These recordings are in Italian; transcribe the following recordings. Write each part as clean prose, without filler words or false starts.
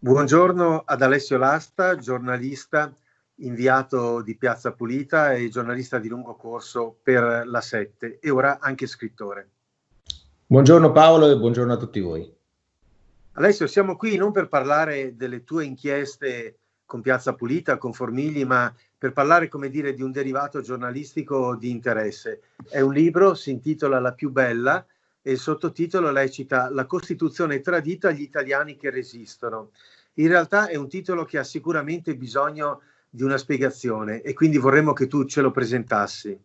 Buongiorno ad Alessio Lasta, giornalista inviato di Piazza Pulita e giornalista di lungo corso per La Sette e ora anche scrittore. Buongiorno Paolo e buongiorno a tutti voi. Alessio, siamo qui non per parlare delle tue inchieste con Piazza Pulita, con Formigli, ma per parlare, come dire, di un derivato giornalistico di interesse. È un libro, si intitola La più bella e il sottotitolo recita La Costituzione tradita agli italiani che resistono. In realtà è un titolo che ha sicuramente bisogno di una spiegazione e quindi vorremmo che tu ce lo presentassi.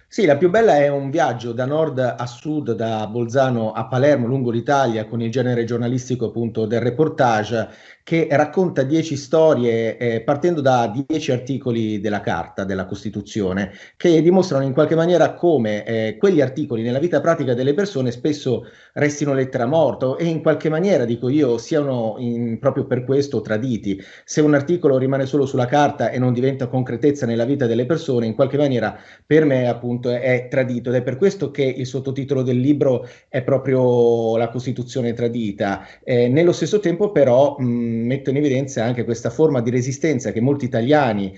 Sì, La più bella è un viaggio da nord a sud, da Bolzano a Palermo, lungo l'Italia, con il genere giornalistico appunto del reportage, che racconta 10 storie partendo da 10 articoli della Carta della Costituzione, che dimostrano in qualche maniera come quegli articoli nella vita pratica delle persone spesso restino lettera morta e in qualche maniera, dico io, siano proprio per questo traditi. Se un articolo rimane solo sulla carta e non diventa concretezza nella vita delle persone, in qualche maniera per me appunto è tradito ed è per questo che il sottotitolo del libro è proprio La Costituzione tradita. Nello stesso tempo però metto in evidenza anche questa forma di resistenza che molti italiani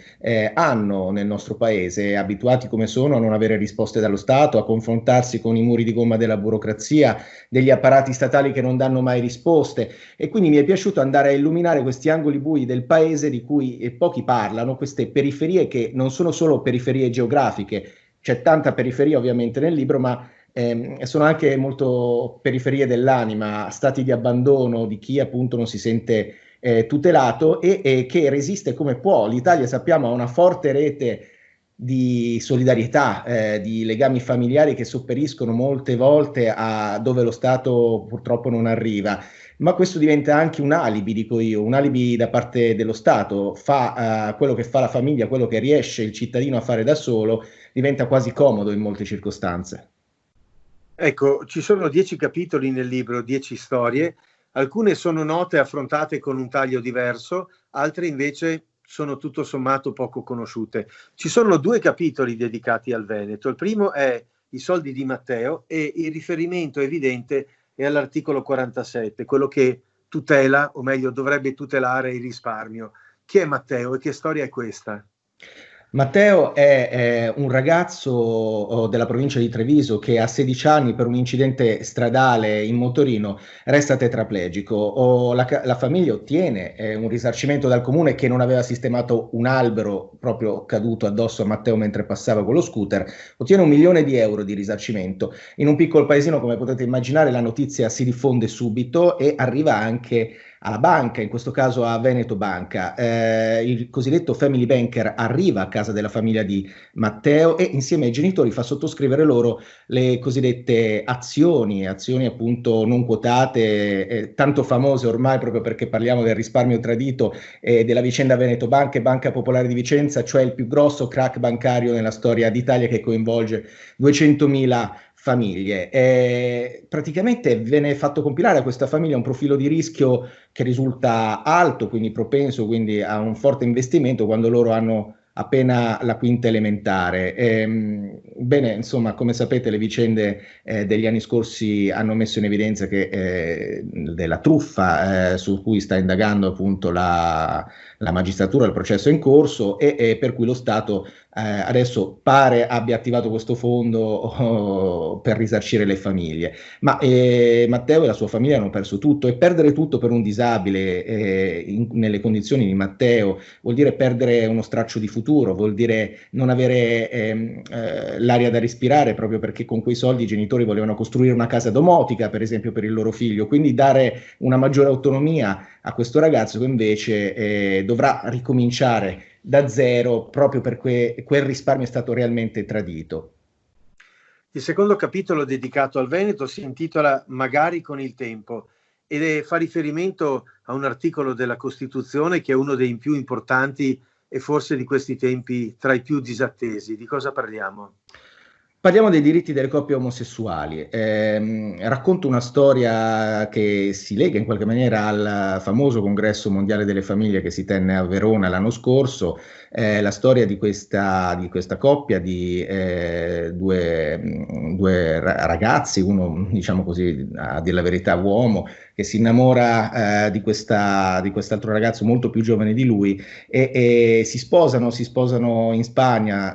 hanno nel nostro paese, abituati come sono a non avere risposte dallo Stato, a confrontarsi con i muri di gomma della burocrazia, degli apparati statali che non danno mai risposte, e quindi mi è piaciuto andare a illuminare questi angoli bui del paese di cui pochi parlano, queste periferie che non sono solo periferie geografiche. C'è tanta periferia ovviamente nel libro, ma sono anche molto periferie dell'anima, stati di abbandono di chi appunto non si sente tutelato e che resiste come può. L'Italia, sappiamo, ha una forte rete di solidarietà, di legami familiari che sopperiscono molte volte a dove lo Stato purtroppo non arriva. Ma questo diventa anche un alibi, dico io, un alibi da parte dello Stato. Fa quello che fa la famiglia, quello che riesce il cittadino a fare da solo, diventa quasi comodo in molte circostanze. Ecco, ci sono 10 capitoli nel libro, 10 storie. Alcune sono note e affrontate con un taglio diverso, altre invece sono tutto sommato poco conosciute. Ci sono 2 capitoli dedicati al Veneto. Il primo è I soldi di Matteo e il riferimento evidente è all'articolo 47, quello che tutela, o meglio dovrebbe tutelare il risparmio. Chi è Matteo e che storia è questa? Matteo è un ragazzo della provincia di Treviso che a 16 anni per un incidente stradale in motorino resta tetraplegico. La famiglia ottiene un risarcimento dal comune che non aveva sistemato un albero proprio caduto addosso a Matteo mentre passava con lo scooter, ottiene 1 milione di euro di risarcimento. In un piccolo paesino, come potete immaginare, la notizia si diffonde subito e arriva anche alla banca, in questo caso a Veneto Banca. Il cosiddetto family banker arriva a casa della famiglia di Matteo e insieme ai genitori fa sottoscrivere loro le cosiddette azioni appunto non quotate, tanto famose ormai proprio perché parliamo del risparmio tradito e della vicenda Veneto Banca e Banca Popolare di Vicenza, cioè il più grosso crack bancario nella storia d'Italia che coinvolge 200.000 famiglie. Praticamente viene fatto compilare a questa famiglia un profilo di rischio che risulta alto, quindi propenso quindi a un forte investimento quando loro hanno appena la quinta elementare. Bene, insomma, come sapete, le vicende degli anni scorsi hanno messo in evidenza che della truffa su cui sta indagando appunto la magistratura, il processo è in corso e per cui lo Stato adesso pare abbia attivato questo fondo per risarcire le famiglie. Ma Matteo e la sua famiglia hanno perso tutto e perdere tutto per un disabile nelle condizioni di Matteo vuol dire perdere uno straccio di futuro, vuol dire non avere l'aria da respirare proprio perché con quei soldi i genitori volevano costruire una casa domotica, per esempio, per il loro figlio, quindi dare una maggiore autonomia a questo ragazzo che invece dovrà ricominciare da zero proprio perché quel risparmio è stato realmente tradito. Il secondo capitolo dedicato al Veneto si intitola Magari con il tempo ed fa riferimento a un articolo della Costituzione che è uno dei più importanti e forse di questi tempi tra i più disattesi. Di cosa parliamo? Parliamo dei diritti delle coppie omosessuali. Racconto una storia che si lega in qualche maniera al famoso Congresso Mondiale delle Famiglie che si tenne a Verona l'anno scorso. La storia di questa coppia di due ragazzi, uno diciamo così, a dire la verità uomo, che si innamora di quest'altro ragazzo molto più giovane di lui e si sposano in Spagna,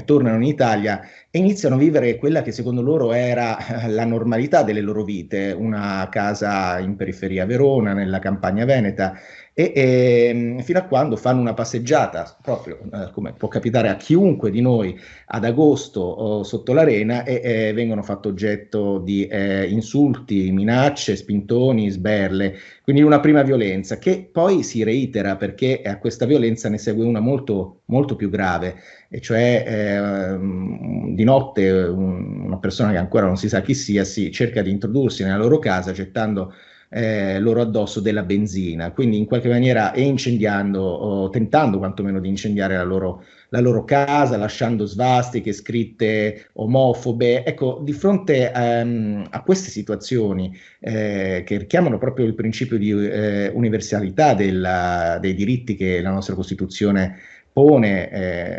tornano in Italia e iniziano a vivere quella che secondo loro era la normalità delle loro vite, una casa in periferia a Verona, nella campagna veneta, fino a quando fanno una passeggiata, proprio come può capitare a chiunque di noi ad agosto sotto l'arena e vengono fatto oggetto di insulti, minacce, spintoni, sberle, quindi una prima violenza che poi si reitera perché a questa violenza ne segue una molto, molto più grave, e cioè di notte una persona che ancora non si sa chi sia si cerca di introdursi nella loro casa gettando loro addosso della benzina, quindi in qualche maniera e incendiando o tentando quantomeno di incendiare la loro casa, lasciando svastiche, scritte omofobe. Ecco, di fronte a queste situazioni che richiamano proprio il principio di universalità dei diritti che la nostra Costituzione pone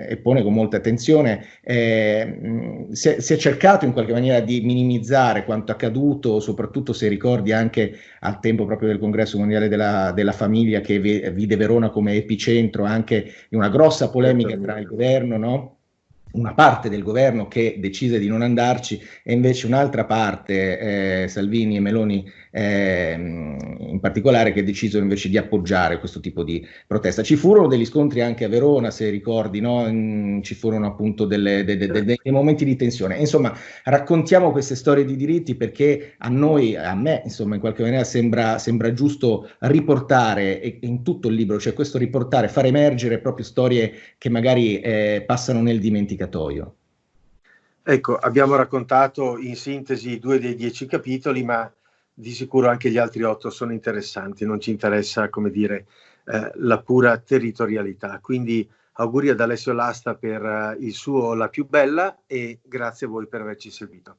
e pone con molta attenzione, si è cercato in qualche maniera di minimizzare quanto accaduto, soprattutto se ricordi anche al tempo proprio del Congresso Mondiale della Famiglia che vide Verona come epicentro anche di una grossa polemica tra il governo, no? Una parte del governo che decise di non andarci e invece un'altra parte, Salvini e Meloni in particolare, che decisero invece di appoggiare questo tipo di protesta. Ci furono degli scontri anche a Verona, se ricordi, no? Ci furono appunto dei momenti di tensione. Insomma, raccontiamo queste storie di diritti perché a noi, a me, insomma, in qualche maniera sembra giusto riportare in tutto il libro, cioè questo riportare, far emergere proprio storie che magari passano nel dimenticatoio. Ecco, abbiamo raccontato in sintesi 2 dei 10 capitoli, ma di sicuro anche gli altri 8 sono interessanti. Non ci interessa, come dire, la pura territorialità. Quindi auguri ad Alessio Lasta per il suo La più bella e grazie a voi per averci seguito.